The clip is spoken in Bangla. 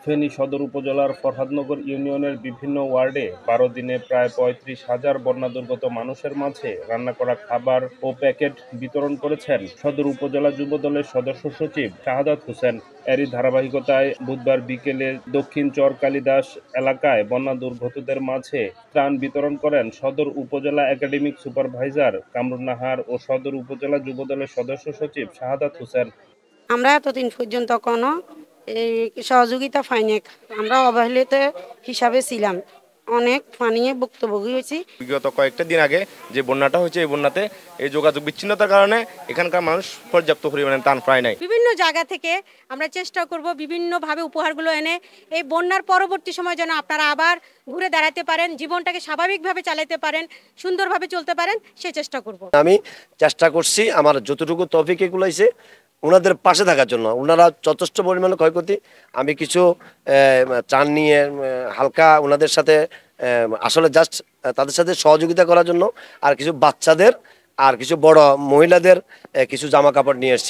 ফেনী সদর উপজেলার ফরহাদনগর ইউনিয়নের বিভিন্ন ওয়ার্ডে ১২ দিনে প্রায় ৩৫,০০০ বন্যাদুর্গত মানুষের মাঝে রান্না করা খাবার ও প্যাকেট বিতরণ করেছেন সদর উপজেলা যুবদলের সদস্য সচিব শাহাদাত হোসেন। এরই ধারাবাহিকতায় বুধবার বিকেলে দক্ষিণ চর কালিদাস এলাকায় বন্যাদুর্গতদের মাঝে ত্রাণ বিতরণ করেন সদর উপজেলা একাডেমিক সুপারভাইজার কামরুন নাহার ও সদর উপজেলা যুবদলের সদস্য সচিব শাহাদাত হোসেন। আমরা এতদিন পর্যন্ত কোনো এই সহযোগিতা পাইনি। আমরা অবহেলিত হিসাবে ছিলাম, অনেক পানিয়ে ভুক্তভোগী হয়েছি। বিগত কয়েকটা দিন আগে যে বন্যাটা হয়েছে, এই বন্যাতে এই যোগাযোগ বিচ্ছিন্নতার কারণে এখানকার মানুষ পর্যাপ্ত পরিমাণে ত্রাণ পায় নাই। বিভিন্ন জায়গা থেকে আমরা চেষ্টা করব বিভিন্নভাবে উপহারগুলো এনে এই বন্যার পরবর্তী সময় যেন আপনারা আবার ঘুরে দাঁড়াতে পারেন, জীবনটাকে স্বাভাবিকভাবে চালাতে পারেন, সুন্দরভাবে চলতে পারেন, সে চেষ্টা করব। আমি চেষ্টা করছি আমার যতটুকু তৌফিক এগুলাইছে ওনাদের পাশে থাকার জন্য। ওনারা যথেষ্ট পরিমাণে ক্ষয়ক্ষতি, আমি কিছু ত্রাণ নিয়ে হালকা ওনাদের সাথে আসলে জাস্ট তাদের সাথে সহযোগিতা করার জন্য, আর কিছু বাচ্চাদের আর কিছু বড় মহিলাদের কিছু জামা কাপড় নিয়ে এসেছি।